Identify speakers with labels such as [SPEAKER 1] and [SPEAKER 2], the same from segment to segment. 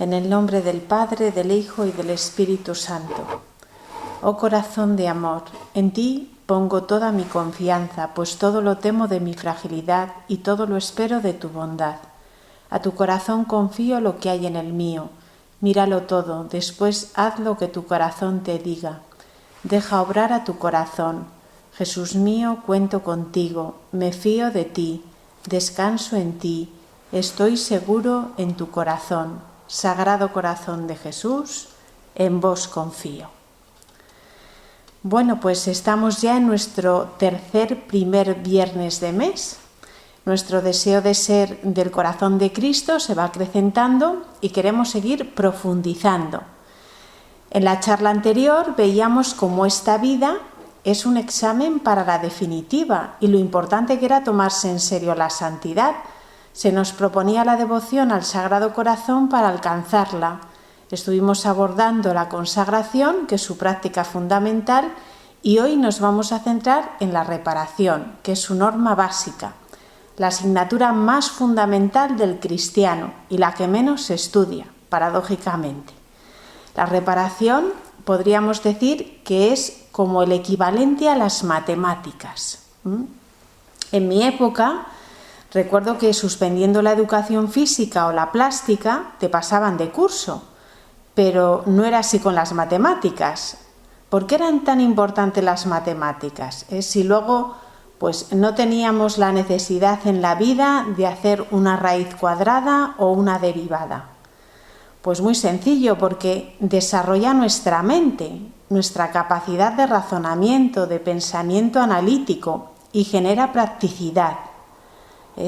[SPEAKER 1] En el nombre del Padre, del Hijo y del Espíritu Santo. Oh corazón de amor, en ti pongo toda mi confianza, pues todo lo temo de mi fragilidad y todo lo espero de tu bondad. A tu corazón confío lo que hay en el mío. Míralo todo, después haz lo que tu corazón te diga. Deja obrar a tu corazón. Jesús mío, cuento contigo, me fío de ti, descanso en ti, estoy seguro en tu corazón. Sagrado Corazón de Jesús, en vos confío. Bueno, pues estamos ya en nuestro primer viernes de mes. Nuestro deseo de ser del corazón de Cristo se va acrecentando y queremos seguir profundizando. En la charla anterior veíamos cómo esta vida es un examen para la definitiva y lo importante que era tomarse en serio la santidad. Se nos proponía la devoción al Sagrado Corazón para alcanzarla. Estuvimos abordando la consagración, que es su práctica fundamental, y hoy nos vamos a centrar en la reparación, que es su norma básica, la asignatura más fundamental del cristiano y la que menos se estudia, paradójicamente. La reparación podríamos decir que es como el equivalente a las matemáticas. En mi época, recuerdo que suspendiendo la educación física o la plástica te pasaban de curso, pero no era así con las matemáticas. ¿Por qué eran tan importantes las matemáticas? Si luego pues no teníamos la necesidad en la vida de hacer una raíz cuadrada o una derivada. Pues muy sencillo, porque desarrolla nuestra mente, nuestra capacidad de razonamiento, de pensamiento analítico y genera practicidad.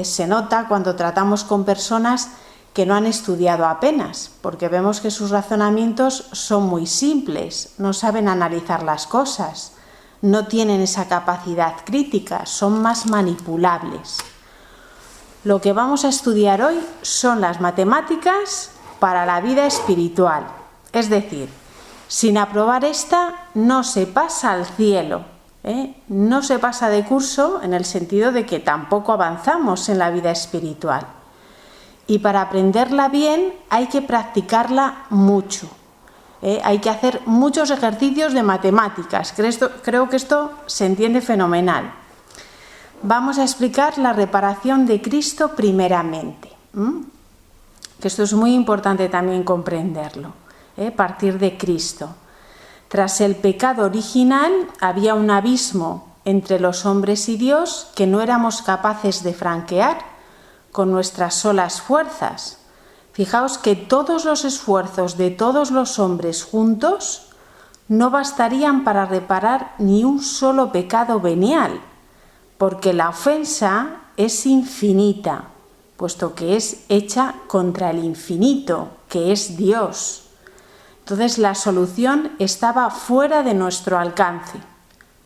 [SPEAKER 1] Se nota cuando tratamos con personas que no han estudiado apenas, porque vemos que sus razonamientos son muy simples, no saben analizar las cosas, no tienen esa capacidad crítica, son más manipulables. Lo que vamos a estudiar hoy son las matemáticas para la vida espiritual, es decir, sin aprobar esta no se pasa al cielo. No se pasa de curso en el sentido de que tampoco avanzamos en la vida espiritual. Y para aprenderla bien hay que practicarla mucho. Hay que hacer muchos ejercicios de matemáticas. Creo que esto se entiende fenomenal. Vamos a explicar la reparación de Cristo primeramente. Que esto es muy importante también comprenderlo. Partir de Cristo. Tras el pecado original había un abismo entre los hombres y Dios que no éramos capaces de franquear con nuestras solas fuerzas. Fijaos que todos los esfuerzos de todos los hombres juntos no bastarían para reparar ni un solo pecado venial, porque la ofensa es infinita, puesto que es hecha contra el infinito, que es Dios. Entonces la solución estaba fuera de nuestro alcance.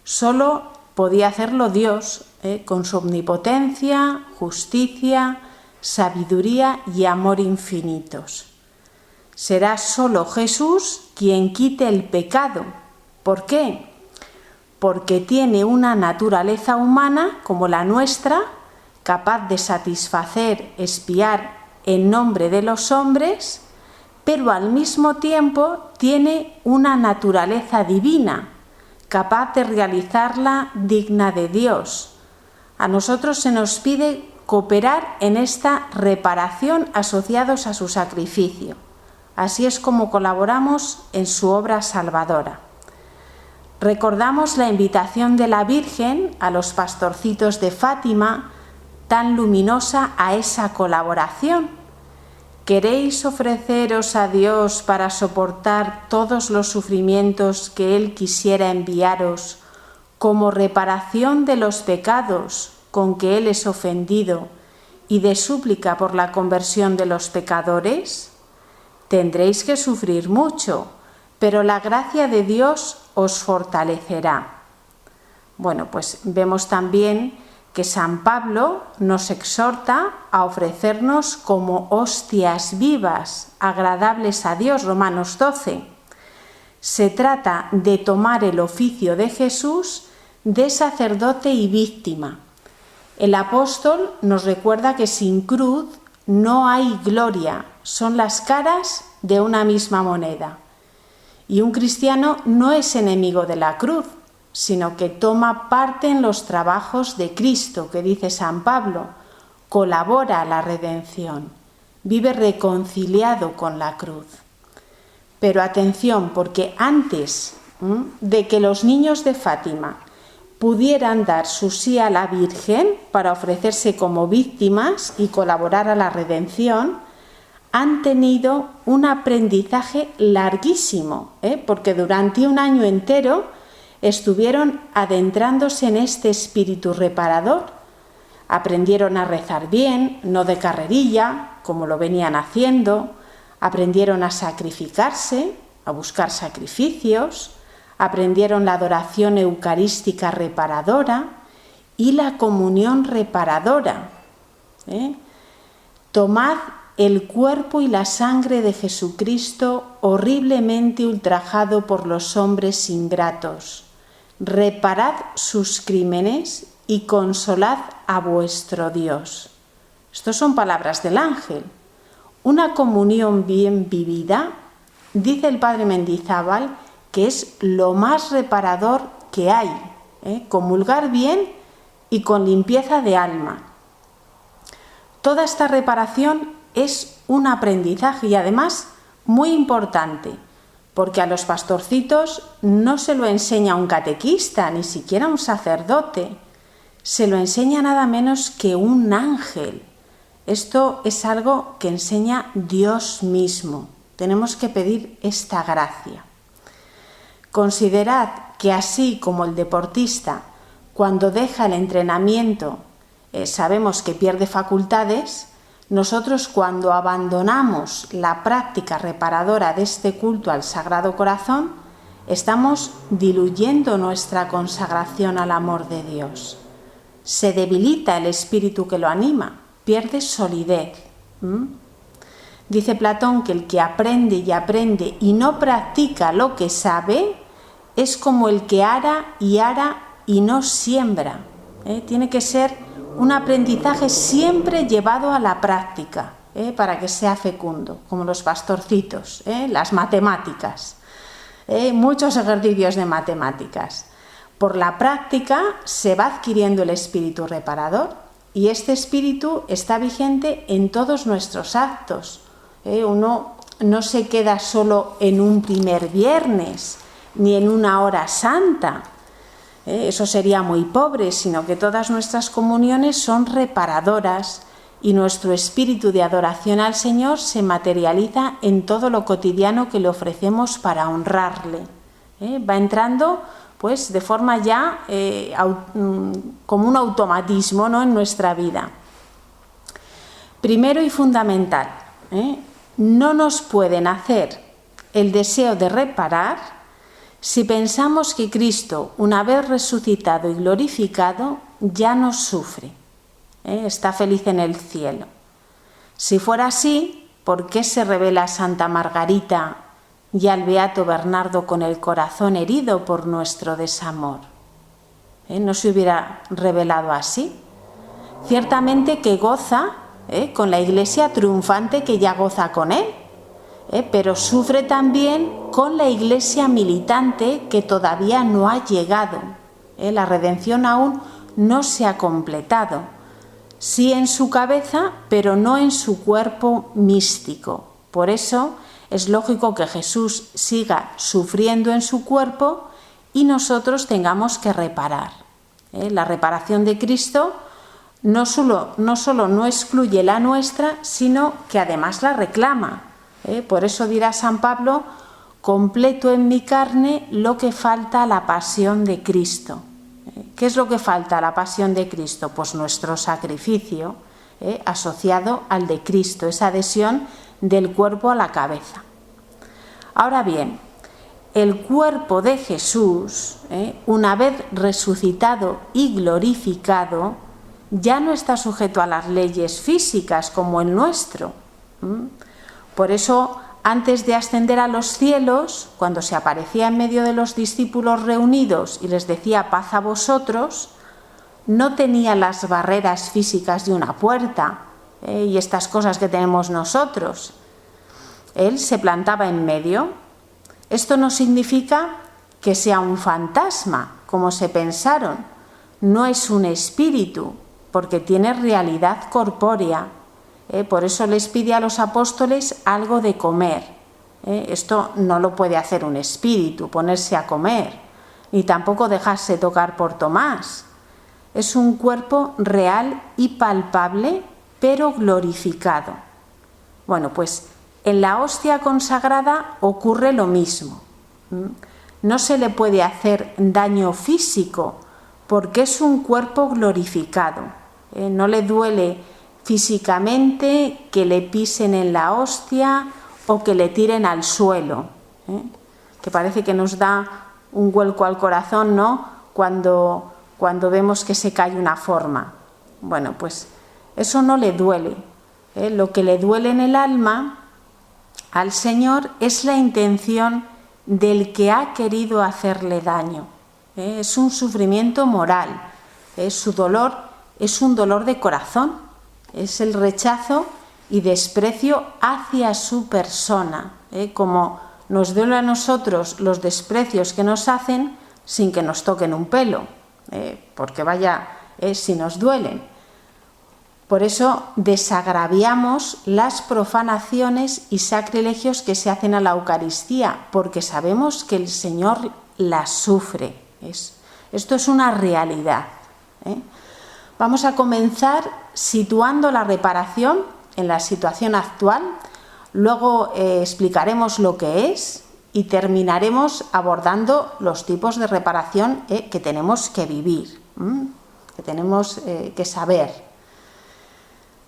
[SPEAKER 1] Solo podía hacerlo Dios, con su omnipotencia, justicia, sabiduría y amor infinitos. Será solo Jesús quien quite el pecado. ¿Por qué? Porque tiene una naturaleza humana como la nuestra, capaz de satisfacer, expiar en nombre de los hombres, pero al mismo tiempo tiene una naturaleza divina, capaz de realizarla digna de Dios. A nosotros se nos pide cooperar en esta reparación asociados a su sacrificio. Así es como colaboramos en su obra salvadora. Recordamos la invitación de la Virgen a los pastorcitos de Fátima, tan luminosa a esa colaboración. ¿Queréis ofreceros a Dios para soportar todos los sufrimientos que Él quisiera enviaros como reparación de los pecados con que Él es ofendido y de súplica por la conversión de los pecadores? Tendréis que sufrir mucho, pero la gracia de Dios os fortalecerá. Bueno, pues vemos también que San Pablo nos exhorta a ofrecernos como hostias vivas, agradables a Dios, Romanos 12. Se trata de tomar el oficio de Jesús de sacerdote y víctima. El apóstol nos recuerda que sin cruz no hay gloria, son las caras de una misma moneda. Y un cristiano no es enemigo de la cruz, sino que toma parte en los trabajos de Cristo, que dice San Pablo, colabora a la redención, vive reconciliado con la cruz. Pero atención, porque antes de que los niños de Fátima pudieran dar su sí a la Virgen para ofrecerse como víctimas y colaborar a la redención, han tenido un aprendizaje larguísimo, porque durante un año entero estuvieron adentrándose en este espíritu reparador. Aprendieron a rezar bien, no de carrerilla, como lo venían haciendo. Aprendieron a sacrificarse, a buscar sacrificios. Aprendieron la adoración eucarística reparadora y la comunión reparadora. Tomad el cuerpo y la sangre de Jesucristo horriblemente ultrajado por los hombres ingratos. Reparad sus crímenes y consolad a vuestro Dios. Estas son palabras del ángel. Una comunión bien vivida, dice el padre Mendizábal, que es lo más reparador que hay. Comulgar bien y con limpieza de alma. Toda esta reparación es un aprendizaje y además muy importante, porque a los pastorcitos no se lo enseña un catequista, ni siquiera un sacerdote, se lo enseña nada menos que un ángel. Esto es algo que enseña Dios mismo. Tenemos que pedir esta gracia. Considerad que así como el deportista, cuando deja el entrenamiento, sabemos que pierde facultades, nosotros cuando abandonamos la práctica reparadora de este culto al Sagrado Corazón, estamos diluyendo nuestra consagración al amor de Dios. Se debilita el espíritu que lo anima, pierde solidez. Dice Platón que el que aprende y no practica lo que sabe es como el que ara y no siembra. Tiene que ser un aprendizaje siempre llevado a la práctica, para que sea fecundo, como los pastorcitos, las matemáticas, muchos ejercicios de matemáticas. Por la práctica se va adquiriendo el espíritu reparador y este espíritu está vigente en todos nuestros actos. Uno no se queda solo en un primer viernes ni en una hora santa. Eso sería muy pobre, sino que todas nuestras comuniones son reparadoras y nuestro espíritu de adoración al Señor se materializa en todo lo cotidiano que le ofrecemos para honrarle. Va entrando pues de forma ya como un automatismo, ¿no?, en nuestra vida. Primero y fundamental, no nos puede nacer el deseo de reparar si pensamos que Cristo, una vez resucitado y glorificado, ya no sufre, está feliz en el cielo. Si fuera así, ¿por qué se revela a Santa Margarita y al Beato Bernardo con el corazón herido por nuestro desamor? ¿No se hubiera revelado así? Ciertamente que goza con la Iglesia triunfante que ya goza con él, pero sufre también con la Iglesia militante que todavía no ha llegado. La redención aún no se ha completado. Sí en su cabeza, pero no en su cuerpo místico. Por eso es lógico que Jesús siga sufriendo en su cuerpo y nosotros tengamos que reparar. La reparación de Cristo no solo no excluye la nuestra, sino que además la reclama. Por eso dirá San Pablo: completo en mi carne lo que falta a la pasión de Cristo. ¿Qué es lo que falta a la pasión de Cristo? Pues nuestro sacrificio, asociado al de Cristo, esa adhesión del cuerpo a la cabeza. Ahora bien, el cuerpo de Jesús, una vez resucitado y glorificado, ya no está sujeto a las leyes físicas como el nuestro. Por eso, antes de ascender a los cielos, cuando se aparecía en medio de los discípulos reunidos y les decía paz a vosotros, no tenía las barreras físicas de una puerta y estas cosas que tenemos nosotros. Él se plantaba en medio. Esto no significa que sea un fantasma, como se pensaron. No es un espíritu, porque tiene realidad corpórea. Por eso les pide a los apóstoles algo de comer. Esto no lo puede hacer un espíritu, ponerse a comer, ni tampoco dejarse tocar por Tomás. Es un cuerpo real y palpable, pero glorificado. Bueno, pues en la hostia consagrada ocurre lo mismo. No se le puede hacer daño físico porque es un cuerpo glorificado. No le duele físicamente que le pisen en la hostia o que le tiren al suelo. Que parece que nos da un vuelco al corazón, ¿no? Cuando vemos que se cae una forma. Bueno, pues eso no le duele. Lo que le duele en el alma al Señor es la intención del que ha querido hacerle daño. Es un sufrimiento moral. Su dolor es un dolor de corazón. Es el rechazo y desprecio hacia su persona. Como nos duele a nosotros los desprecios que nos hacen sin que nos toquen un pelo. Porque vaya, si nos duelen. Por eso desagraviamos las profanaciones y sacrilegios que se hacen a la Eucaristía, porque sabemos que el Señor las sufre. Esto es una realidad. Vamos a comenzar situando la reparación en la situación actual, luego explicaremos lo que es y terminaremos abordando los tipos de reparación que tenemos que vivir, que tenemos que saber.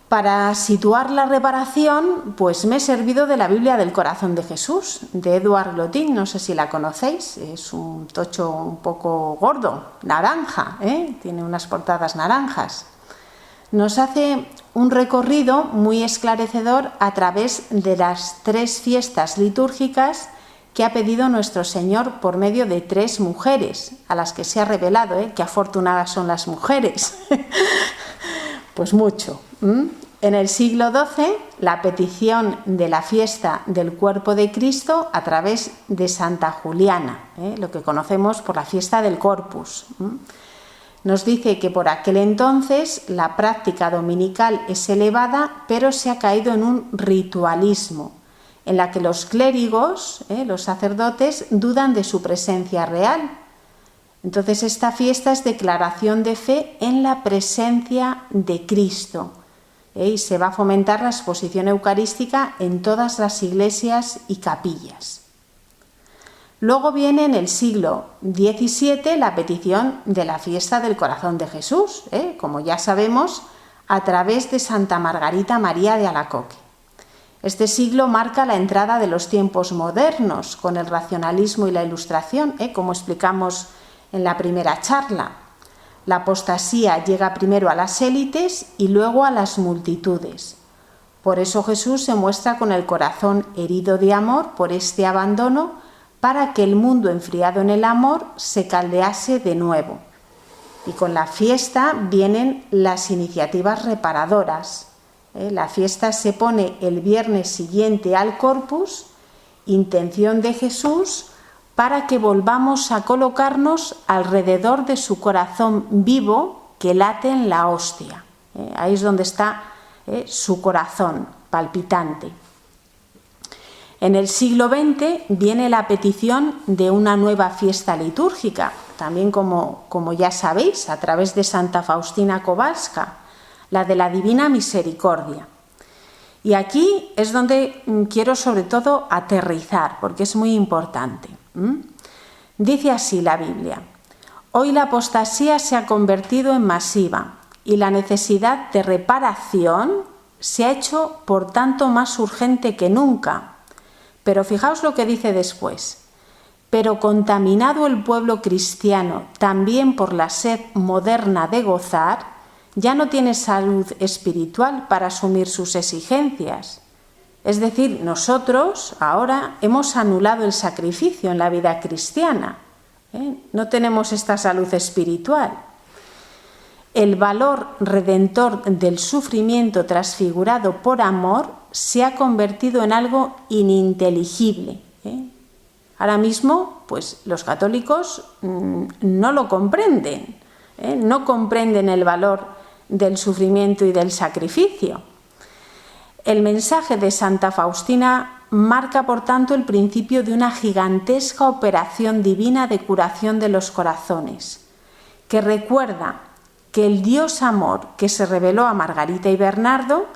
[SPEAKER 1] Para situar la reparación, pues me he servido de la Biblia del Corazón de Jesús, de Edward Lotin, no sé si la conocéis, es un tocho un poco gordo, naranja, tiene unas portadas naranjas. Nos hace un recorrido muy esclarecedor a través de las 3 fiestas litúrgicas que ha pedido nuestro Señor por medio de 3 mujeres, a las que se ha revelado, qué afortunadas son las mujeres. Pues mucho. En el siglo XII, la petición de la fiesta del cuerpo de Cristo a través de Santa Juliana, lo que conocemos por la fiesta del Corpus. Nos dice que por aquel entonces la práctica dominical es elevada, pero se ha caído en un ritualismo, en la que los clérigos, los sacerdotes, dudan de su presencia real. Entonces esta fiesta es declaración de fe en la presencia de Cristo. Y se va a fomentar la exposición eucarística en todas las iglesias y capillas. Luego viene en el siglo XVII la petición de la fiesta del Corazón de Jesús, como ya sabemos, a través de Santa Margarita María de Alacoque. Este siglo marca la entrada de los tiempos modernos con el racionalismo y la Ilustración, como explicamos en la primera charla. La apostasía llega primero a las élites y luego a las multitudes. Por eso Jesús se muestra con el corazón herido de amor por este abandono, para que el mundo enfriado en el amor se caldease de nuevo. Y con la fiesta vienen las iniciativas reparadoras. La fiesta se pone el viernes siguiente al Corpus, intención de Jesús, para que volvamos a colocarnos alrededor de su corazón vivo que late en la hostia. Ahí es donde está su corazón palpitante. En el siglo XX viene la petición de una nueva fiesta litúrgica, también como ya sabéis, a través de Santa Faustina Kowalska, la de la Divina Misericordia. Y aquí es donde quiero sobre todo aterrizar, porque es muy importante. Dice así la Biblia: hoy la apostasía se ha convertido en masiva y la necesidad de reparación se ha hecho por tanto más urgente que nunca. Pero fijaos lo que dice después: pero contaminado el pueblo cristiano también por la sed moderna de gozar, ya no tiene salud espiritual para asumir sus exigencias. Es decir, nosotros ahora hemos anulado el sacrificio en la vida cristiana. No tenemos esta salud espiritual. El valor redentor del sufrimiento transfigurado por amor se ha convertido en algo ininteligible. Ahora mismo, pues los católicos no lo comprenden, no comprenden el valor del sufrimiento y del sacrificio. El mensaje de Santa Faustina marca, por tanto, el principio de una gigantesca operación divina de curación de los corazones, que recuerda que el Dios amor que se reveló a Margarita y Bernardo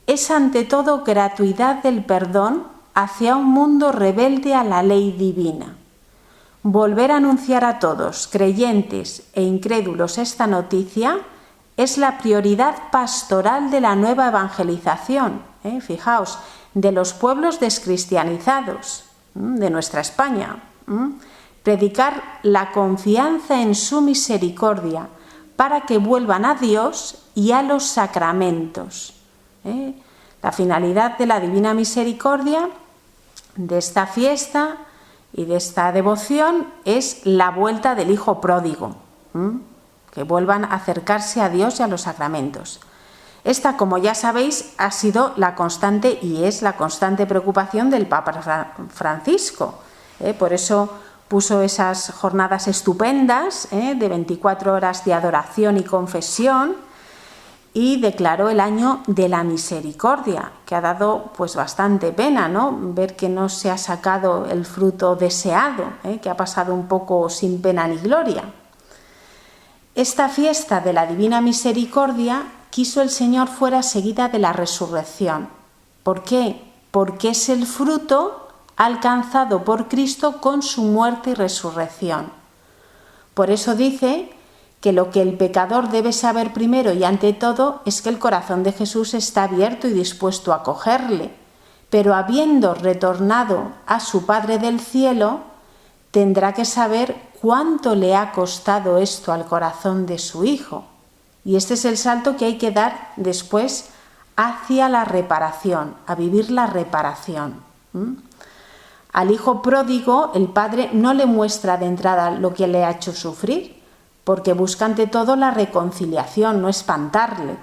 [SPEAKER 1] es ante todo gratuidad del perdón hacia un mundo rebelde a la ley divina. Volver a anunciar a todos, creyentes e incrédulos, esta noticia es la prioridad pastoral de la nueva evangelización, fijaos, de los pueblos descristianizados, de nuestra España. Predicar la confianza en su misericordia para que vuelvan a Dios y a los sacramentos. La finalidad de la Divina Misericordia, de esta fiesta y de esta devoción, es la vuelta del Hijo pródigo, que vuelvan a acercarse a Dios y a los sacramentos. Esta, como ya sabéis, ha sido la constante y es la constante preocupación del Papa Francisco. Por eso puso esas jornadas estupendas de 24 horas de adoración y confesión y declaró el año de la misericordia, que ha dado pues bastante pena, ¿no? Ver que no se ha sacado el fruto deseado, que ha pasado un poco sin pena ni gloria. Esta fiesta de la Divina Misericordia quiso el Señor fuera seguida de la resurrección. ¿Por qué? Porque es el fruto alcanzado por Cristo con su muerte y resurrección. Por eso dice que lo que el pecador debe saber primero y ante todo es que el corazón de Jesús está abierto y dispuesto a acogerle, pero habiendo retornado a su Padre del cielo, tendrá que saber cuánto le ha costado esto al corazón de su Hijo. Y este es el salto que hay que dar después hacia la reparación, a vivir la reparación. Al Hijo pródigo, el Padre no le muestra de entrada lo que le ha hecho sufrir, porque busca ante todo la reconciliación, no espantarle.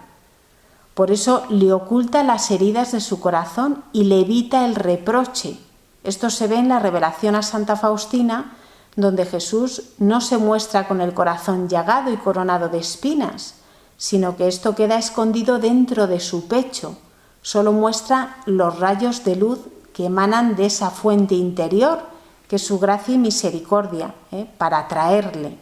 [SPEAKER 1] Por eso le oculta las heridas de su corazón y le evita el reproche. Esto se ve en la revelación a Santa Faustina, donde Jesús no se muestra con el corazón llagado y coronado de espinas, sino que esto queda escondido dentro de su pecho. Solo muestra los rayos de luz que emanan de esa fuente interior, que es su gracia y misericordia, para atraerle.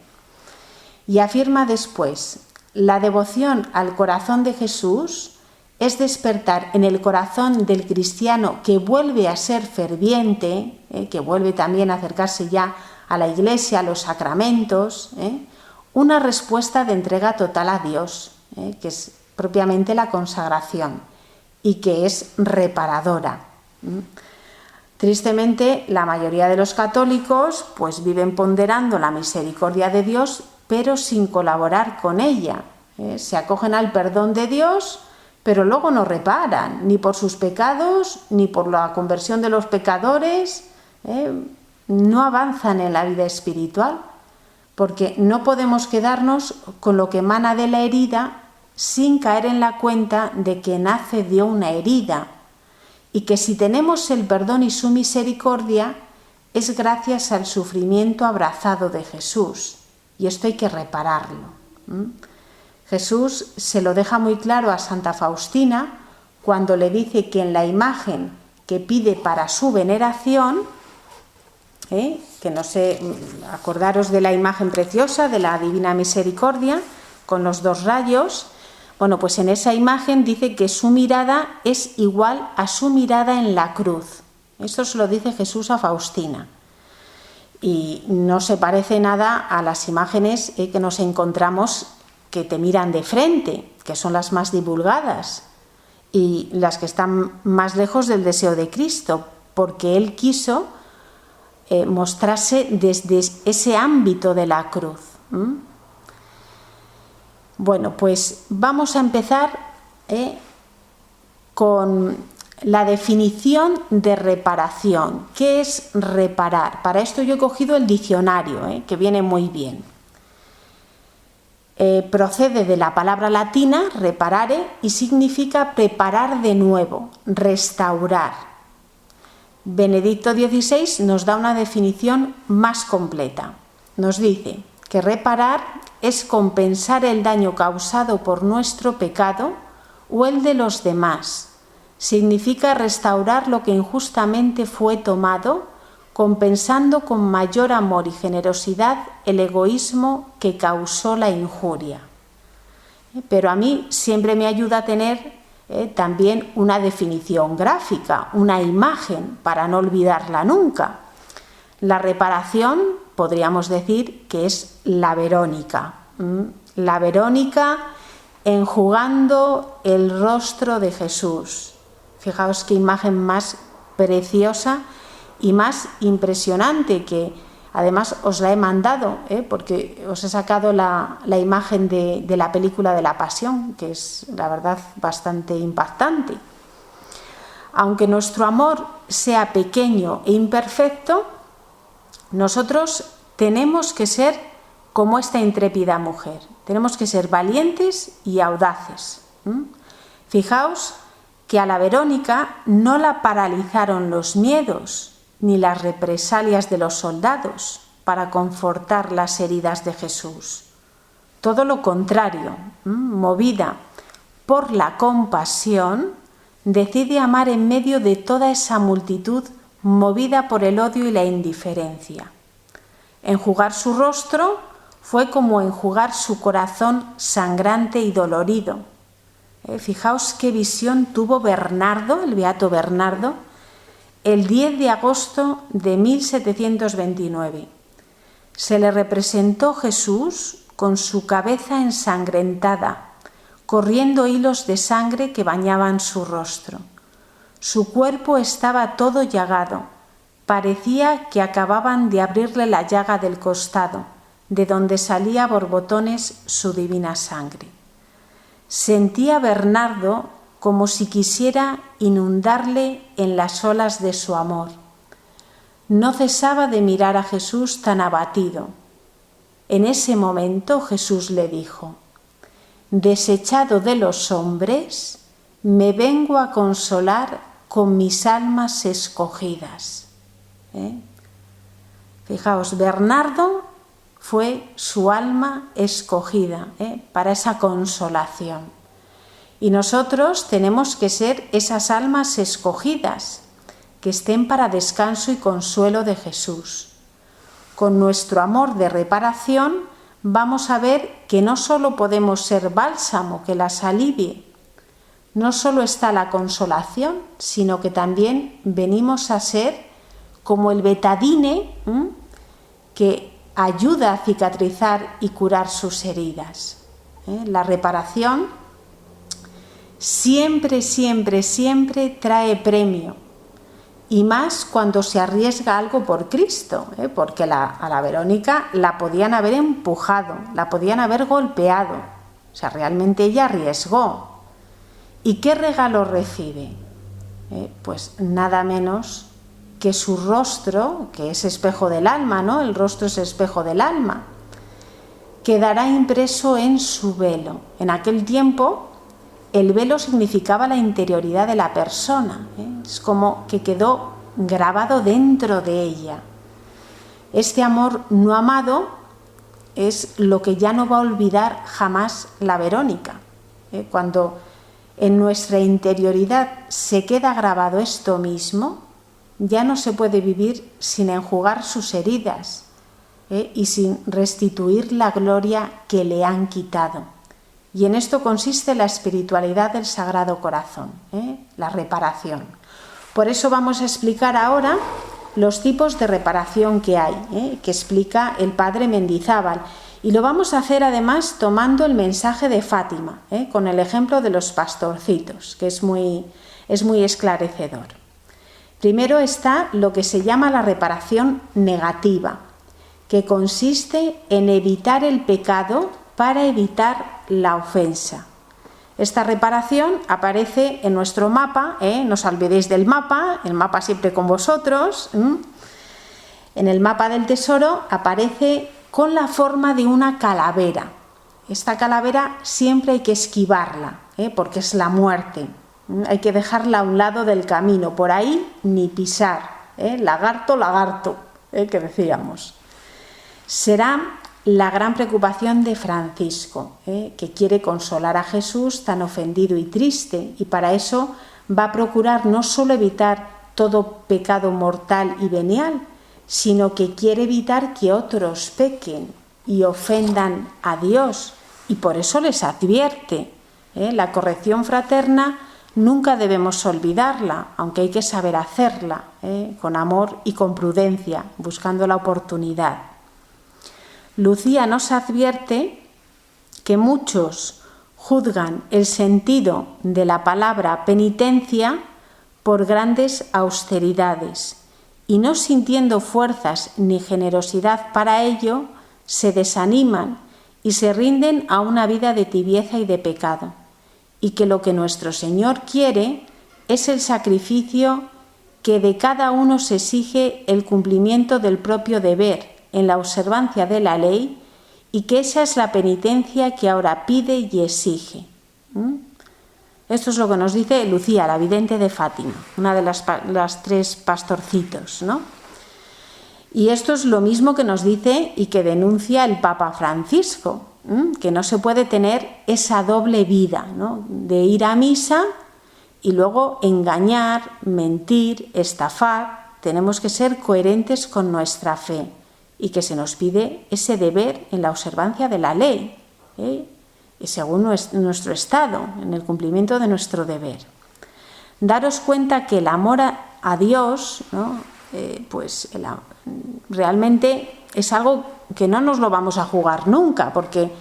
[SPEAKER 1] Y afirma después, la devoción al corazón de Jesús es despertar en el corazón del cristiano que vuelve a ser ferviente, que vuelve también a acercarse ya a la Iglesia, a los sacramentos, una respuesta de entrega total a Dios, que es propiamente la consagración y que es reparadora. Tristemente, la mayoría de los católicos pues viven ponderando la misericordia de Dios, pero sin colaborar con ella. Se acogen al perdón de Dios, pero luego no reparan, ni por sus pecados, ni por la conversión de los pecadores, no avanzan en la vida espiritual, porque no podemos quedarnos con lo que emana de la herida sin caer en la cuenta de que nace de una herida y que si tenemos el perdón y su misericordia es gracias al sufrimiento abrazado de Jesús, y esto hay que repararlo. Jesús se lo deja muy claro a Santa Faustina cuando le dice que en la imagen que pide para su veneración, que no sé, acordaros de la imagen preciosa de la Divina Misericordia con los dos rayos. Bueno, pues en esa imagen dice que su mirada es igual a su mirada en la cruz. Esto se lo dice Jesús a Faustina. Y no se parece nada a las imágenes que nos encontramos que te miran de frente, que son las más divulgadas y las que están más lejos del deseo de Cristo, porque Él quiso mostrarse desde ese ámbito de la cruz. Bueno, pues vamos a empezar con la definición de reparación. ¿Qué es reparar? Para esto yo he cogido el diccionario, que viene muy bien. procede de la palabra latina reparare y significa preparar de nuevo, restaurar. Benedicto XVI nos da una definición más completa. Nos dice que reparar es compensar el daño causado por nuestro pecado o el de los demás. Significa restaurar lo que injustamente fue tomado, compensando con mayor amor y generosidad el egoísmo que causó la injuria. Pero a mí siempre me ayuda a tener también una definición gráfica, una imagen, para no olvidarla nunca. La reparación, podríamos decir que es la Verónica. La Verónica enjugando el rostro de Jesús. Fijaos qué imagen más preciosa y más impresionante, que además os la he mandado, porque os he sacado la imagen de la película de la Pasión, que es la verdad bastante impactante. Aunque nuestro amor sea pequeño e imperfecto, nosotros tenemos que ser como esta intrépida mujer, tenemos que ser valientes y audaces. Fijaos que a la Verónica no la paralizaron los miedos ni las represalias de los soldados para confortar las heridas de Jesús. Todo lo contrario, movida por la compasión, decide amar en medio de toda esa multitud movida por el odio y la indiferencia. Enjugar su rostro fue como enjugar su corazón sangrante y dolorido. Fijaos qué visión tuvo Bernardo, el beato Bernardo, el 10 de agosto de 1729. Se le representó Jesús con su cabeza ensangrentada, corriendo hilos de sangre que bañaban su rostro. Su cuerpo estaba todo llagado, parecía que acababan de abrirle la llaga del costado, de donde salía a borbotones su divina sangre. Sentía Bernardo como si quisiera inundarle en las olas de su amor. No cesaba de mirar a Jesús tan abatido. En ese momento Jesús le dijo: «Desechado de los hombres, me vengo a consolar con mis almas escogidas». Fijaos, Bernardo fue su alma escogida para esa consolación. Y nosotros tenemos que ser esas almas escogidas que estén para descanso y consuelo de Jesús. Con nuestro amor de reparación vamos a ver que no solo podemos ser bálsamo que las alivie, no solo está la consolación, sino que también venimos a ser como el betadine que ayuda a cicatrizar y curar sus heridas. La reparación siempre, siempre, siempre trae premio, y más cuando se arriesga algo por Cristo, porque a la Verónica la podían haber empujado, la podían haber golpeado, o sea, realmente ella arriesgó. ¿Y qué regalo recibe? Pues nada menos que su rostro, que es espejo del alma, ¿no? El rostro es espejo del alma, quedará impreso en su velo. En aquel tiempo el velo significaba la interioridad de la persona, es como que quedó grabado dentro de ella. Este amor no amado es lo que ya no va a olvidar jamás la Verónica. Cuando en nuestra interioridad se queda grabado esto mismo, ya no se puede vivir sin enjugar sus heridas y sin restituir la gloria que le han quitado. Y en esto consiste la espiritualidad del Sagrado Corazón, la reparación. Por eso vamos a explicar ahora los tipos de reparación que hay, que explica el padre Mendizábal. Y lo vamos a hacer además tomando el mensaje de Fátima, con el ejemplo de los pastorcitos, que es muy esclarecedor. Primero está lo que se llama la reparación negativa, que consiste en evitar el pecado para evitar la ofensa. Esta reparación aparece en nuestro mapa, no os olvidéis del mapa, el mapa siempre con vosotros. En el mapa del tesoro aparece con la forma de una calavera. esta calavera siempre hay que esquivarla, porque es la muerte. Hay que dejarla a un lado del camino, por ahí ni pisar. Lagarto, lagarto, que decíamos. Será la gran preocupación de Francisco, que quiere consolar a Jesús tan ofendido y triste, y para eso va a procurar no solo evitar todo pecado mortal y venial, sino que quiere evitar que otros pequen y ofendan a Dios, y por eso les advierte. La corrección fraterna nunca debemos olvidarla, aunque hay que saber hacerla, con amor y con prudencia, buscando la oportunidad. Lucía nos advierte que muchos juzgan el sentido de la palabra penitencia por grandes austeridades y no sintiendo fuerzas ni generosidad para ello, se desaniman y se rinden a una vida de tibieza y de pecado, y que lo que nuestro Señor quiere es el sacrificio que de cada uno se exige el cumplimiento del propio deber en la observancia de la ley, y que esa es la penitencia que ahora pide y exige. Esto es lo que nos dice Lucía, la vidente de Fátima, una de las tres pastorcitos, ¿no? Y esto es lo mismo que nos dice y que denuncia el Papa Francisco, que no se puede tener esa doble vida, ¿no? De ir a misa y luego engañar, mentir, estafar. Tenemos que ser coherentes con nuestra fe y que se nos pide ese deber en la observancia de la ley, y según nuestro estado, en el cumplimiento de nuestro deber. Daros cuenta que el amor a Dios, ¿no? Realmente es algo que no nos lo vamos a jugar nunca, porque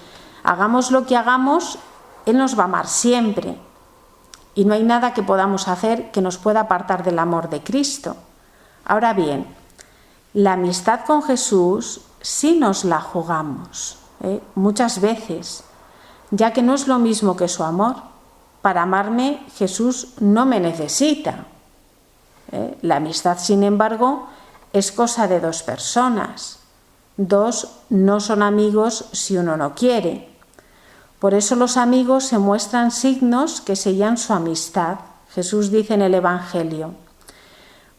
[SPEAKER 1] hagamos lo que hagamos, Él nos va a amar siempre, y no hay nada que podamos hacer que nos pueda apartar del amor de Cristo. Ahora bien, la amistad con Jesús sí nos la jugamos, muchas veces, ya que no es lo mismo que su amor. Para amarme, Jesús no me necesita. La amistad, sin embargo, es cosa de dos personas. Dos no son amigos si uno no quiere. Por eso los amigos se muestran signos que sellan su amistad. Jesús dice en el Evangelio: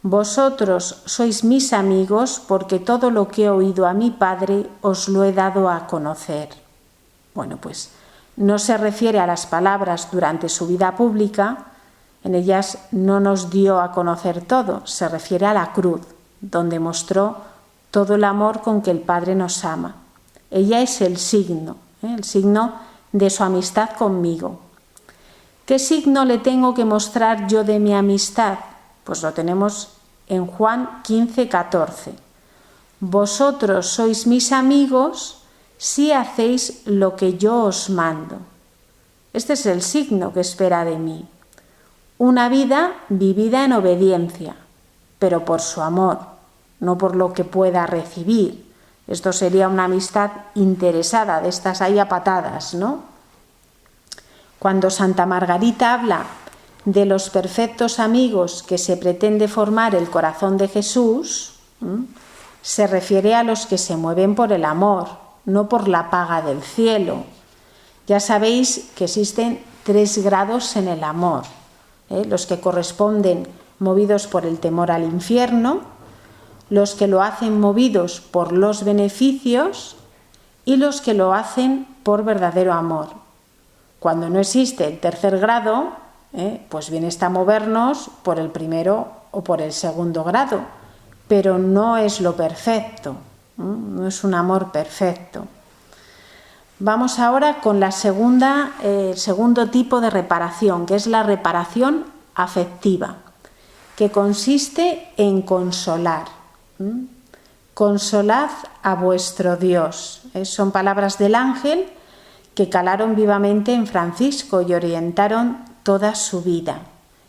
[SPEAKER 1] vosotros sois mis amigos porque todo lo que he oído a mi Padre os lo he dado a conocer. Bueno, pues no se refiere a las palabras durante su vida pública, en ellas no nos dio a conocer todo, se refiere a la cruz, donde mostró todo el amor con que el Padre nos ama. Ella es el signo de su amistad conmigo. ¿Qué signo le tengo que mostrar yo de mi amistad? Pues lo tenemos en Juan 15:14. Vosotros sois mis amigos si hacéis lo que yo os mando. Este es el signo que espera de mí. Una vida vivida en obediencia, pero por su amor, no por lo que pueda recibir. Esto sería una amistad interesada, de estas ahí a patadas, ¿no? Cuando Santa Margarita habla de los perfectos amigos que se pretende formar el corazón de Jesús, se refiere a los que se mueven por el amor, no por la paga del cielo. Ya sabéis que existen 3 grados en el amor, los que corresponden movidos por el temor al infierno, los que lo hacen movidos por los beneficios y los que lo hacen por verdadero amor. Cuando no existe el 3er grado, pues bien está movernos por el primero o por el 2º grado, pero no es lo perfecto, no es un amor perfecto. Vamos ahora con el segundo tipo de reparación, que es la reparación afectiva, que consiste en consolar. Consolad a vuestro Dios. Son palabras del ángel que calaron vivamente en Francisco y orientaron toda su vida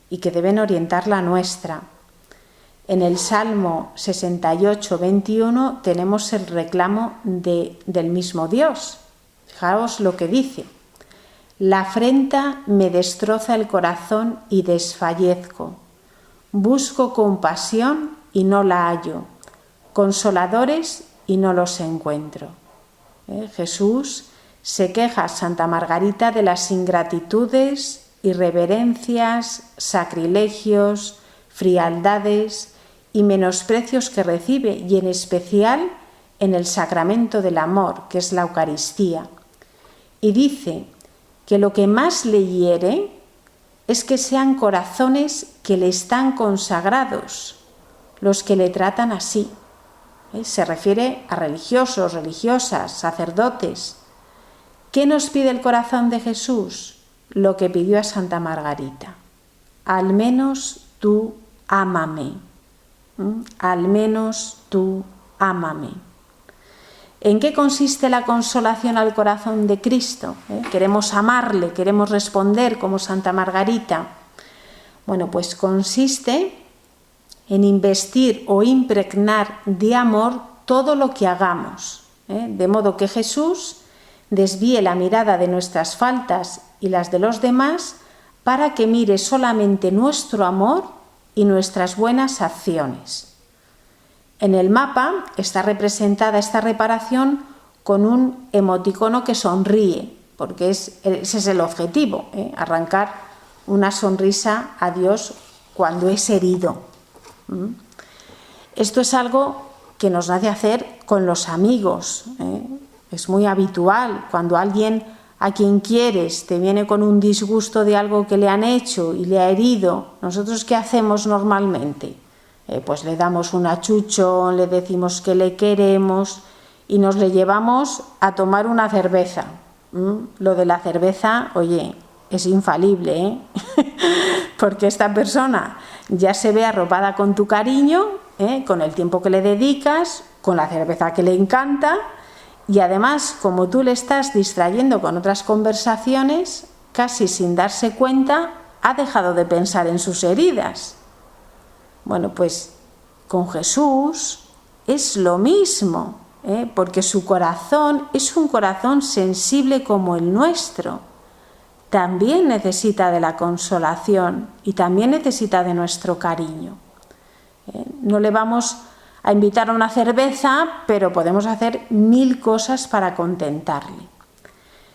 [SPEAKER 1] y que deben orientar la nuestra. En el Salmo 68:21 tenemos el reclamo del mismo Dios. Fijaos lo que dice: la afrenta me destroza el corazón y desfallezco. Busco compasión y no la hallo, consoladores y no los encuentro. Jesús Se queja Santa Margarita de las ingratitudes, irreverencias, sacrilegios, frialdades y menosprecios que recibe, y en especial en el sacramento del amor, que es la Eucaristía. Y dice que lo que más le hiere es que sean corazones que le están consagrados los que le tratan así. Se refiere a religiosos, religiosas, sacerdotes. ¿Qué nos pide el corazón de Jesús? Lo que pidió a Santa Margarita. Al menos tú ámame. Al menos tú ámame. ¿En qué consiste la consolación al corazón de Cristo? Queremos amarle, queremos responder como Santa Margarita. Bueno, pues consiste en investir o impregnar de amor todo lo que hagamos, de modo que Jesús desvíe la mirada de nuestras faltas y las de los demás para que mire solamente nuestro amor y nuestras buenas acciones. En el mapa está representada esta reparación con un emoticono que sonríe, porque ese es el objetivo, arrancar una sonrisa a Dios cuando es herido. Esto es algo que nos nace hacer con los amigos. Es muy habitual cuando alguien a quien quieres te viene con un disgusto de algo que le han hecho y le ha herido. ¿Nosotros qué hacemos normalmente? Pues le damos un achuchón, le decimos que le queremos y nos le llevamos a tomar una cerveza. Lo de la cerveza, oye, es infalible, porque esta persona ya se ve arropada con tu cariño, con el tiempo que le dedicas, con la cerveza que le encanta, y además, como tú le estás distrayendo con otras conversaciones, casi sin darse cuenta, ha dejado de pensar en sus heridas. Bueno, pues con Jesús es lo mismo, porque su corazón es un corazón sensible como el nuestro. También necesita de la consolación y también necesita de nuestro cariño. No le vamos a invitar a una cerveza, pero podemos hacer 1000 cosas para contentarle.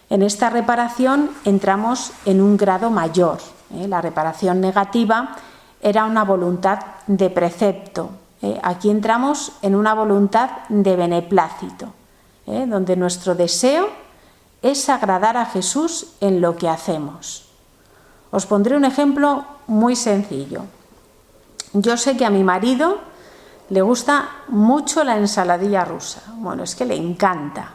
[SPEAKER 1] En esta reparación entramos en un grado mayor. La reparación negativa era una voluntad de precepto. Aquí entramos en una voluntad de beneplácito, donde nuestro deseo es agradar a Jesús en lo que hacemos. Os pondré un ejemplo muy sencillo. Yo sé que a mi marido le gusta mucho la ensaladilla rusa. Bueno, es que le encanta.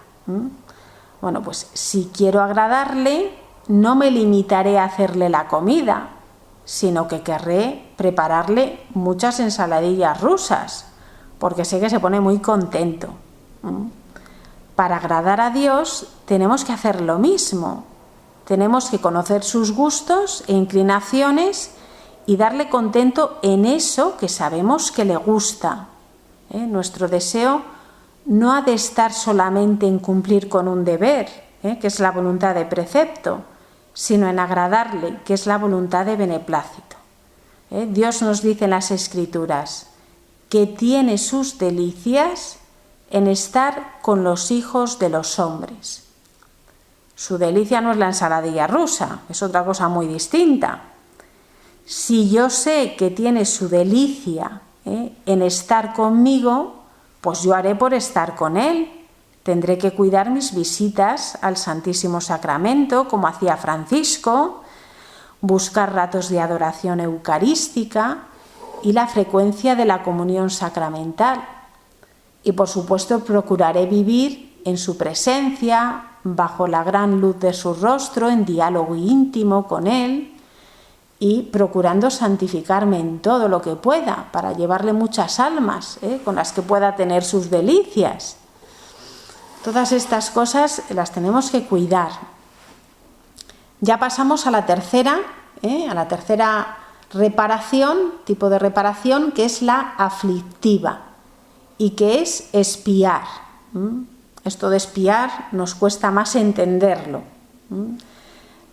[SPEAKER 1] Bueno, pues si quiero agradarle, no me limitaré a hacerle la comida, sino que querré prepararle muchas ensaladillas rusas, porque sé que se pone muy contento. Para agradar a Dios tenemos que hacer lo mismo. Tenemos que conocer sus gustos e inclinaciones y darle contento en eso que sabemos que le gusta. Nuestro deseo no ha de estar solamente en cumplir con un deber, que es la voluntad de precepto, sino en agradarle, que es la voluntad de beneplácito. Dios nos dice en las Escrituras que tiene sus delicias en estar con los hijos de los hombres. Su delicia no es la ensaladilla rusa, es otra cosa muy distinta. Si yo sé que tiene su delicia en estar conmigo, pues yo haré por estar con él. Tendré que cuidar mis visitas al Santísimo Sacramento, como hacía Francisco, buscar ratos de adoración eucarística y la frecuencia de la comunión sacramental. Y por supuesto procuraré vivir en su presencia, bajo la gran luz de su rostro, en diálogo íntimo con él y procurando santificarme en todo lo que pueda para llevarle muchas almas con las que pueda tener sus delicias. Todas estas cosas las tenemos que cuidar. Ya pasamos a la tercera reparación, tipo de reparación, que es la aflictiva y que es espiar. Esto de espiar nos cuesta más entenderlo.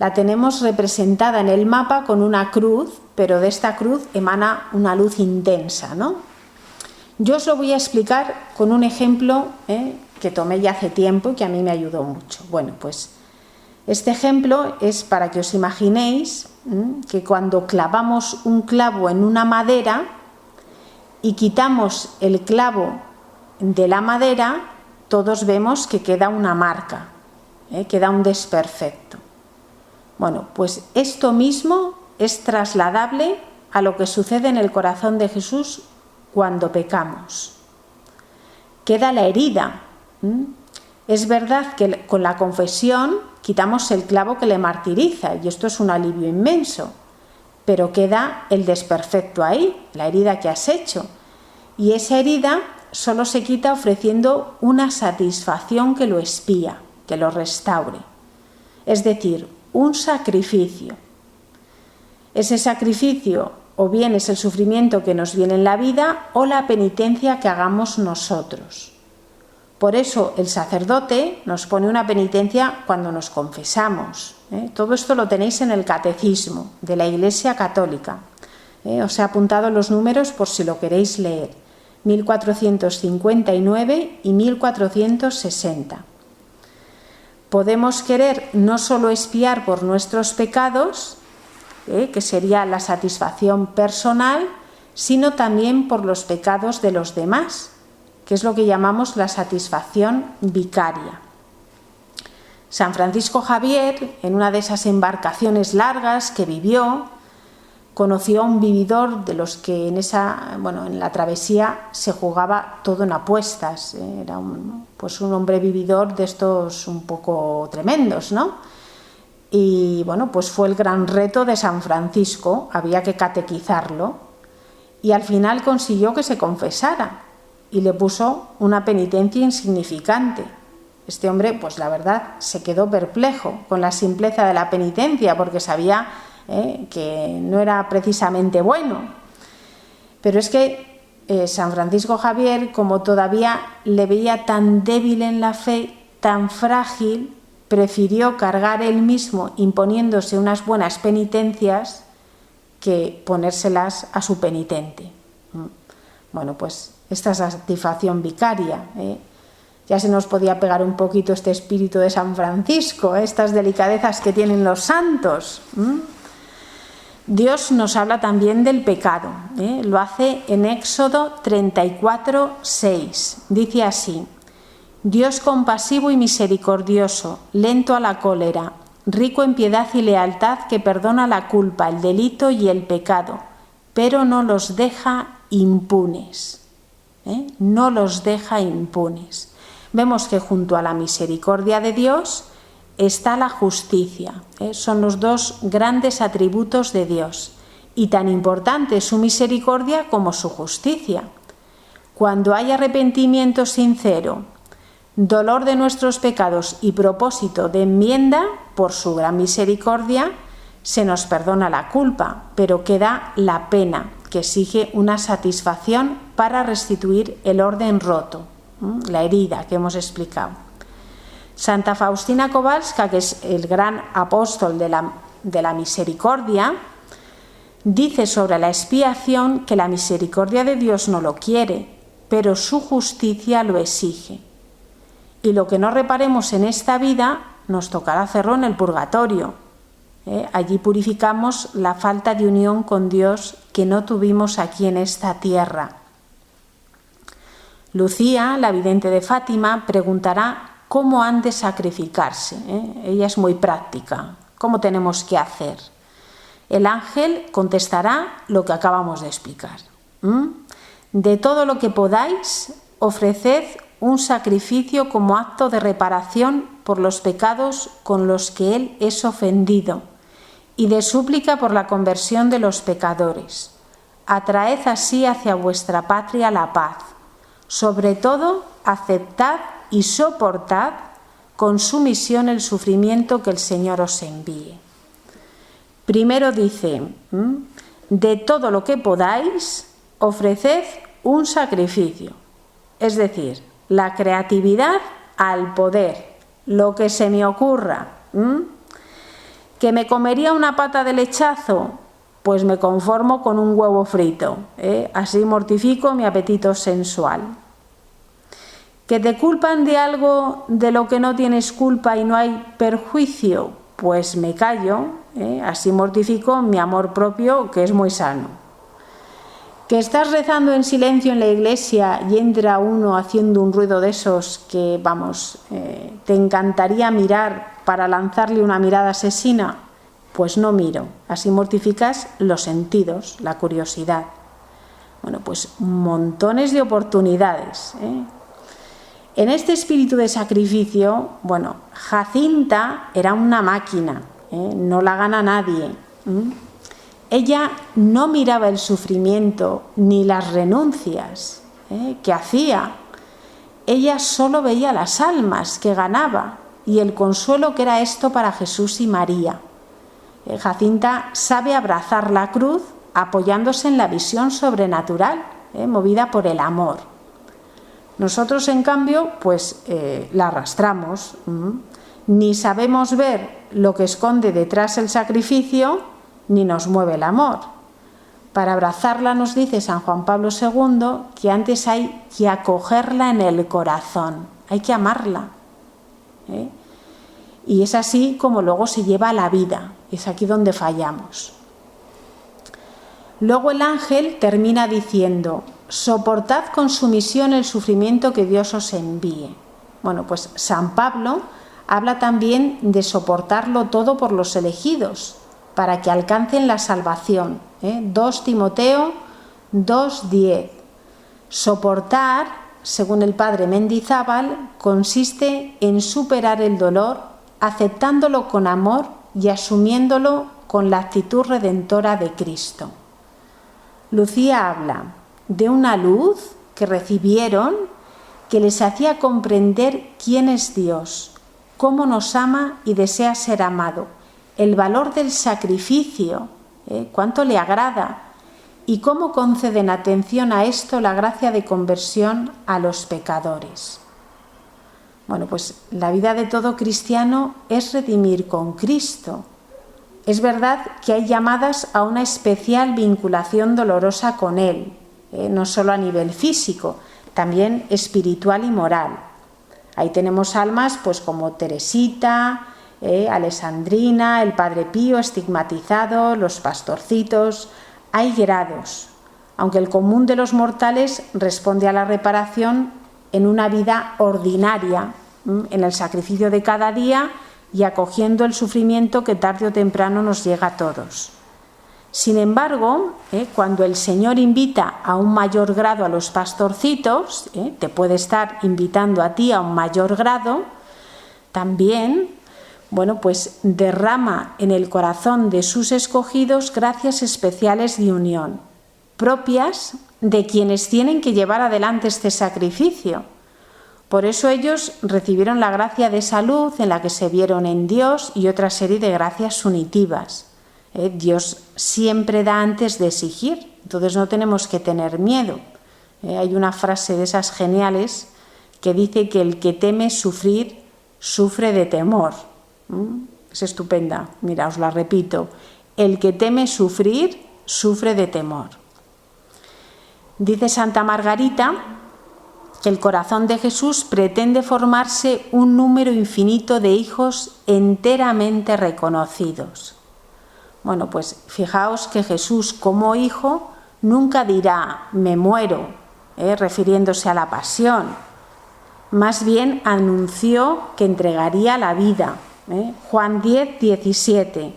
[SPEAKER 1] La tenemos representada en el mapa con una cruz, pero de esta cruz emana una luz intensa, ¿no? Yo os lo voy a explicar con un ejemplo que tomé ya hace tiempo y que a mí me ayudó mucho. Bueno, pues este ejemplo es para que os imaginéis que cuando clavamos un clavo en una madera y quitamos el clavo de la madera, todos vemos que queda una marca, queda un desperfecto. Bueno, pues esto mismo es trasladable a lo que sucede en el corazón de Jesús cuando pecamos. Queda la herida. Es verdad que con la confesión quitamos el clavo que le martiriza y esto es un alivio inmenso, pero queda el desperfecto ahí, la herida que has hecho. Y esa herida solo se quita ofreciendo una satisfacción que lo expía, que lo restaure. Es decir, un sacrificio. Ese sacrificio o bien es el sufrimiento que nos viene en la vida o la penitencia que hagamos nosotros. Por eso el sacerdote nos pone una penitencia cuando nos confesamos. Todo esto lo tenéis en el Catecismo de la Iglesia Católica. Os he apuntado los números por si lo queréis leer. 1459 y 1460. Podemos querer no solo expiar por nuestros pecados, que sería la satisfacción personal, sino también por los pecados de los demás, que es lo que llamamos la satisfacción vicaria. San Francisco Javier, en una de esas embarcaciones largas que vivió, conoció a un vividor de los que en la travesía se jugaba todo en apuestas. Era un hombre vividor de estos un poco tremendos, ¿no? Y bueno, pues fue el gran reto de San Francisco, había que catequizarlo y al final consiguió que se confesara y le puso una penitencia insignificante. Este hombre, pues la verdad, se quedó perplejo con la simpleza de la penitencia porque sabía que no era precisamente bueno. Pero es que San Francisco Javier, como todavía le veía tan débil en la fe, tan frágil, prefirió cargar él mismo imponiéndose unas buenas penitencias que ponérselas a su penitente. Bueno, pues esta satisfacción vicaria, ya se nos podía pegar un poquito este espíritu de San Francisco, estas delicadezas que tienen los santos. Dios nos habla también del pecado, lo hace en Éxodo 34:6. Dice así: Dios compasivo y misericordioso, lento a la cólera, rico en piedad y lealtad, que perdona la culpa, el delito y el pecado, pero no los deja impunes. No los deja impunes. Vemos que junto a la misericordia de Dios está la justicia. Son los dos grandes atributos de Dios. Y tan importante es su misericordia como su justicia. Cuando hay arrepentimiento sincero, dolor de nuestros pecados y propósito de enmienda, por su gran misericordia, se nos perdona la culpa, pero queda la pena, que exige una satisfacción para restituir el orden roto, la herida que hemos explicado. Santa Faustina Kowalska, que es el gran apóstol de la misericordia, dice sobre la expiación que la misericordia de Dios no lo quiere, pero su justicia lo exige. Y lo que no reparemos en esta vida nos tocará hacerlo en el purgatorio. Allí purificamos la falta de unión con Dios que no tuvimos aquí en esta tierra. Lucía, la vidente de Fátima, preguntará cómo han de sacrificarse. Ella es muy práctica. ¿Cómo tenemos que hacer? El ángel contestará lo que acabamos de explicar. De todo lo que podáis, ofreced un sacrificio como acto de reparación por los pecados con los que Él es ofendido y de súplica por la conversión de los pecadores. Atraed así hacia vuestra patria la paz. Sobre todo, aceptad y soportad con sumisión el sufrimiento que el Señor os envíe. Primero dice, de todo lo que podáis, ofreced un sacrificio, es decir, la creatividad al poder, lo que se me ocurra. ¿Que me comería una pata de lechazo? pues me conformo con un huevo frito, así mortifico mi apetito sensual. ¿Que te culpan de algo de lo que no tienes culpa y no hay perjuicio? Pues me callo, así mortifico mi amor propio, que es muy sano. ¿Que estás rezando en silencio en la iglesia y entra uno haciendo un ruido de esos que, te encantaría mirar para lanzarle una mirada asesina? Pues no miro, así mortificas los sentidos, la curiosidad. Bueno, pues montones de oportunidades, En este espíritu de sacrificio, Jacinta era una máquina, no la gana nadie. Ella no miraba el sufrimiento ni las renuncias que hacía. Ella solo veía las almas que ganaba y el consuelo que era esto para Jesús y María. Jacinta sabe abrazar la cruz apoyándose en la visión sobrenatural, movida por el amor. Nosotros, en cambio, la arrastramos. Ni sabemos ver lo que esconde detrás el sacrificio, ni nos mueve el amor. Para abrazarla, nos dice San Juan Pablo II, que antes hay que acogerla en el corazón, hay que amarla. Y es así como luego se lleva a la vida, es aquí donde fallamos. Luego el ángel termina diciendo: soportad con sumisión el sufrimiento que Dios os envíe. Pues San Pablo habla también de soportarlo todo por los elegidos, para que alcancen la salvación. 2 Timoteo 2:10. Soportar, según el padre Mendizábal, consiste en superar el dolor, aceptándolo con amor y asumiéndolo con la actitud redentora de Cristo. Lucía habla de una luz que recibieron que les hacía comprender quién es Dios, cómo nos ama y desea ser amado, el valor del sacrificio, cuánto le agrada y cómo conceden atención a esto la gracia de conversión a los pecadores. La vida de todo cristiano es redimir con Cristo. Es verdad que hay llamadas a una especial vinculación dolorosa con Él, no solo a nivel físico, también espiritual y moral. Ahí tenemos almas como Teresita, Alessandrina, el Padre Pío estigmatizado, los pastorcitos. Hay grados, aunque el común de los mortales responde a la reparación en una vida ordinaria, en el sacrificio de cada día y acogiendo el sufrimiento que tarde o temprano nos llega a todos. Sin embargo, cuando el Señor invita a un mayor grado a los pastorcitos, te puede estar invitando a ti a un mayor grado, también, derrama en el corazón de sus escogidos gracias especiales de unión, propias de quienes tienen que llevar adelante este sacrificio. Por eso ellos recibieron la gracia de salud en la que se vieron en Dios y otra serie de gracias unitivas. Dios siempre da antes de exigir, entonces no tenemos que tener miedo. Hay una frase de esas geniales que dice que el que teme sufrir, sufre de temor. Es estupenda, mira, os la repito. El que teme sufrir, sufre de temor. Dice Santa Margarita que el corazón de Jesús pretende formarse un número infinito de hijos enteramente reconocidos. Fijaos que Jesús como hijo nunca dirá me muero, refiriéndose a la pasión. Más bien anunció que entregaría la vida. Juan 10:17.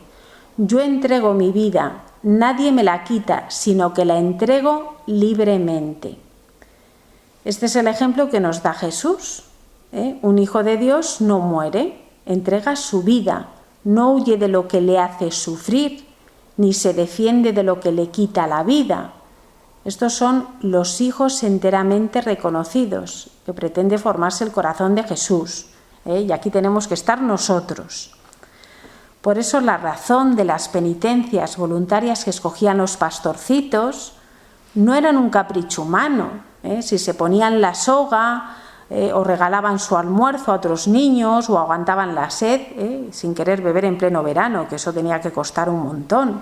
[SPEAKER 1] Yo entrego mi vida, nadie me la quita, sino que la entrego libremente. Este es el ejemplo que nos da Jesús. Un hijo de Dios no muere, entrega su vida, no huye de lo que le hace sufrir, ni se defiende de lo que le quita la vida. Estos son los hijos enteramente reconocidos, que pretende formarse el corazón de Jesús. Y aquí tenemos que estar nosotros. Por eso la razón de las penitencias voluntarias que escogían los pastorcitos no eran un capricho humano. Si se ponían la soga o regalaban su almuerzo a otros niños o aguantaban la sed sin querer beber en pleno verano, que eso tenía que costar un montón.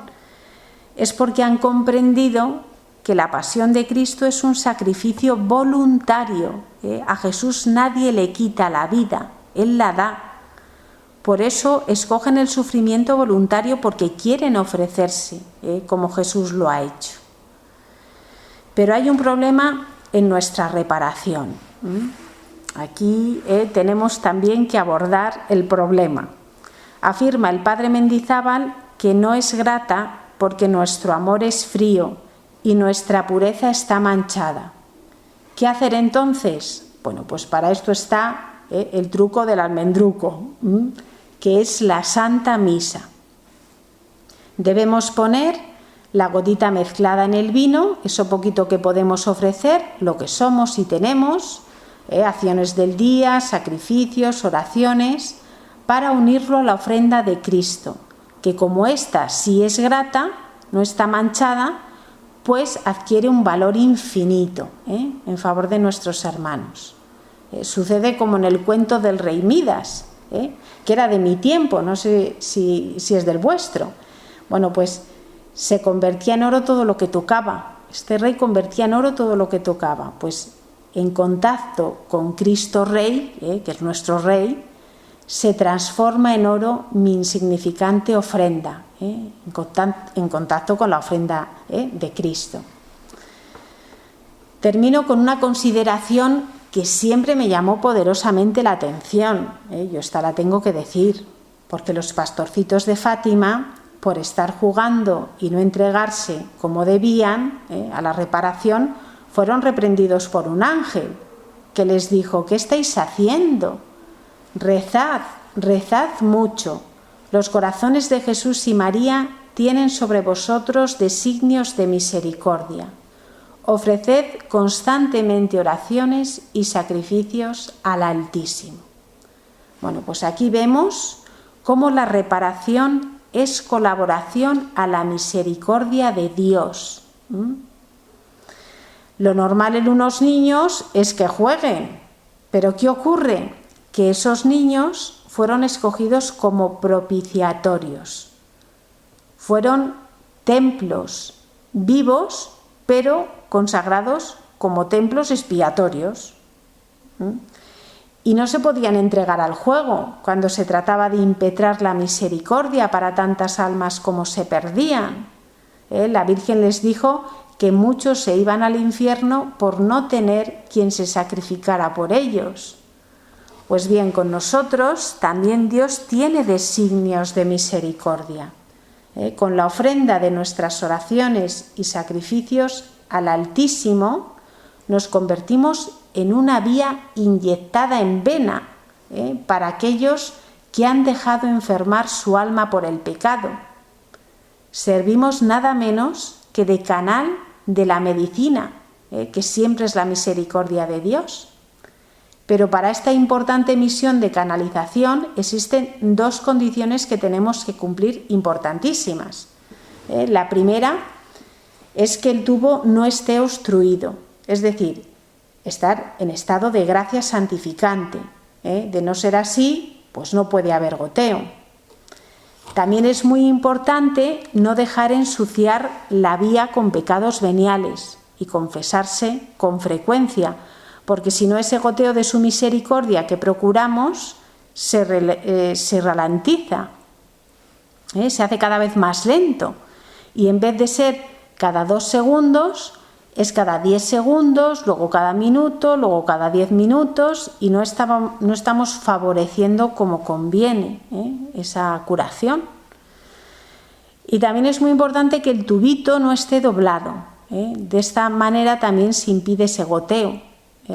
[SPEAKER 1] es porque han comprendido que la pasión de Cristo es un sacrificio voluntario. A Jesús nadie le quita la vida, Él la da. Por eso escogen el sufrimiento voluntario, porque quieren ofrecerse, como Jesús lo ha hecho. Pero hay un problema en nuestra reparación. Aquí tenemos también que abordar el problema. Afirma el padre Mendizábal que no es grata porque nuestro amor es frío y nuestra pureza está manchada. ¿Qué hacer entonces? Bueno, pues para esto está el truco del almendruco, que es la Santa Misa. Debemos poner la gotita mezclada en el vino, eso poquito que podemos ofrecer, lo que somos y tenemos, acciones del día, sacrificios, oraciones, para unirlo a la ofrenda de Cristo, que como ésta sí es grata, no está manchada, pues adquiere un valor infinito en favor de nuestros hermanos. Sucede como en el cuento del rey Midas, que era de mi tiempo, no sé si es del vuestro. Bueno, pues se convertía en oro todo lo que tocaba. Este rey convertía en oro todo lo que tocaba. Pues en contacto con Cristo Rey, que es nuestro Rey, se transforma en oro mi insignificante ofrenda, en contacto con la ofrenda de Cristo. Termino con una consideración que siempre me llamó poderosamente la atención. Yo esta la tengo que decir, porque los pastorcitos de Fátima, por estar jugando y no entregarse como debían a la reparación, fueron reprendidos por un ángel que les dijo: ¿qué estáis haciendo? Rezad, rezad mucho. Los corazones de Jesús y María tienen sobre vosotros designios de misericordia. Ofreced constantemente oraciones y sacrificios al Altísimo. Bueno, pues aquí vemos cómo la reparación es colaboración a la misericordia de Dios. Lo normal en unos niños es que jueguen, pero ¿qué ocurre? Que esos niños fueron escogidos como propiciatorios. Fueron templos vivos, pero consagrados como templos expiatorios. Y no se podían entregar al juego cuando se trataba de impetrar la misericordia para tantas almas como se perdían. La Virgen les dijo que muchos se iban al infierno por no tener quien se sacrificara por ellos. Pues bien, con nosotros también Dios tiene designios de misericordia. Con la ofrenda de nuestras oraciones y sacrificios al Altísimo nos convertimos en una vía inyectada en vena para aquellos que han dejado enfermar su alma por el pecado. Servimos nada menos que de canal de la medicina, que siempre es la misericordia de Dios. Pero para esta importante misión de canalización existen dos condiciones que tenemos que cumplir importantísimas. La primera es que el tubo no esté obstruido, es decir, estar en estado de gracia santificante. De no ser así, pues no puede haber goteo. También es muy importante no dejar ensuciar la vía con pecados veniales y confesarse con frecuencia, porque si no, ese goteo de su misericordia que procuramos se ralentiza, se hace cada vez más lento, y en vez de ser cada 2 segundos, es cada 10 segundos, luego cada minuto, luego cada 10 minutos, y no estamos favoreciendo como conviene esa curación. Y también es muy importante que el tubito no esté doblado. De esta manera también se impide ese goteo.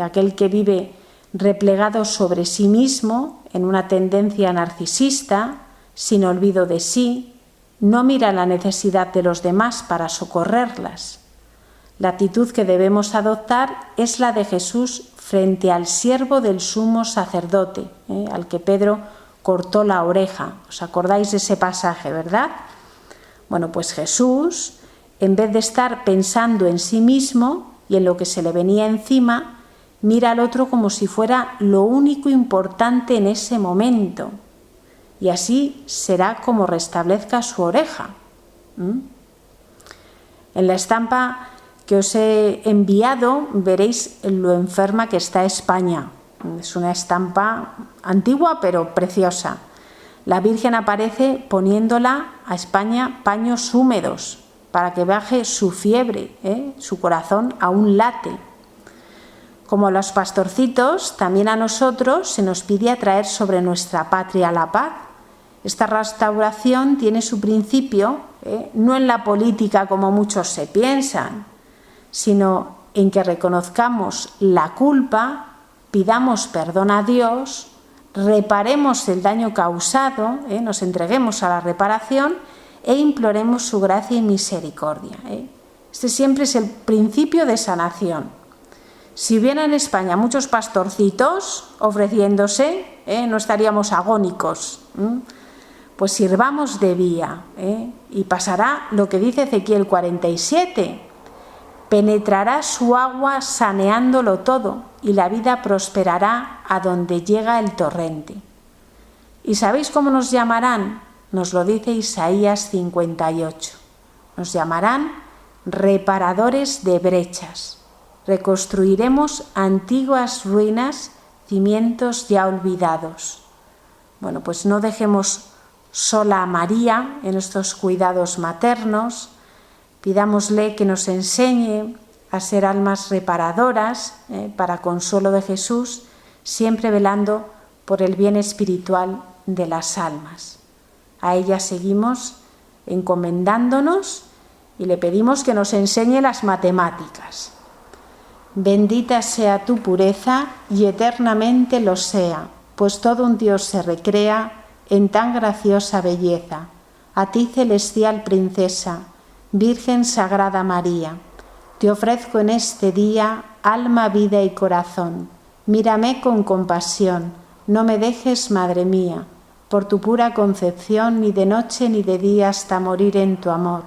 [SPEAKER 1] Aquel que vive replegado sobre sí mismo, en una tendencia narcisista, sin olvido de sí, no mira la necesidad de los demás para socorrerlas. La actitud que debemos adoptar es la de Jesús frente al siervo del sumo sacerdote, al que Pedro cortó la oreja. ¿Os acordáis de ese pasaje, verdad? Bueno, pues Jesús, en vez de estar pensando en sí mismo y en lo que se le venía encima, mira al otro como si fuera lo único importante en ese momento. Y así será como restablezca su oreja. En la estampa que os he enviado veréis lo enferma que está España. Es una estampa antigua pero preciosa. La Virgen aparece poniéndola a España paños húmedos para que baje su fiebre, su corazón aún late. Como a los pastorcitos, también a nosotros se nos pide atraer sobre nuestra patria la paz. Esta restauración tiene su principio no en la política como muchos se piensan, sino en que reconozcamos la culpa, pidamos perdón a Dios, reparemos el daño causado, nos entreguemos a la reparación e imploremos su gracia y misericordia. Este siempre es el principio de sanación. Si hubiera en España muchos pastorcitos ofreciéndose, no estaríamos agónicos. Pues sirvamos de vía, y pasará lo que dice Ezequiel 47. Penetrará su agua saneándolo todo y la vida prosperará a donde llega el torrente. ¿Y sabéis cómo nos llamarán? Nos lo dice Isaías 58. Nos llamarán reparadores de brechas. Reconstruiremos antiguas ruinas, cimientos ya olvidados. Bueno, pues no dejemos sola a María en estos cuidados maternos. Pidámosle que nos enseñe a ser almas reparadoras para consuelo de Jesús, siempre velando por el bien espiritual de las almas. A ella seguimos encomendándonos y le pedimos que nos enseñe las matemáticas. Bendita sea tu pureza y eternamente lo sea, pues todo un Dios se recrea en tan graciosa belleza. A ti, celestial princesa, Virgen Sagrada María, te ofrezco en este día alma, vida y corazón. Mírame con compasión, no me dejes, Madre mía, por tu pura concepción, ni de noche ni de día hasta morir en tu amor.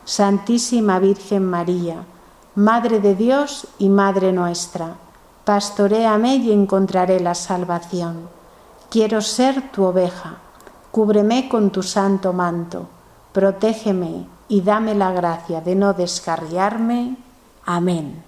[SPEAKER 1] Santísima Virgen María, Madre de Dios y Madre nuestra, pastoréame y encontraré la salvación. Quiero ser tu oveja, cúbreme con tu santo manto, protégeme y dame la gracia de no descarriarme. Amén.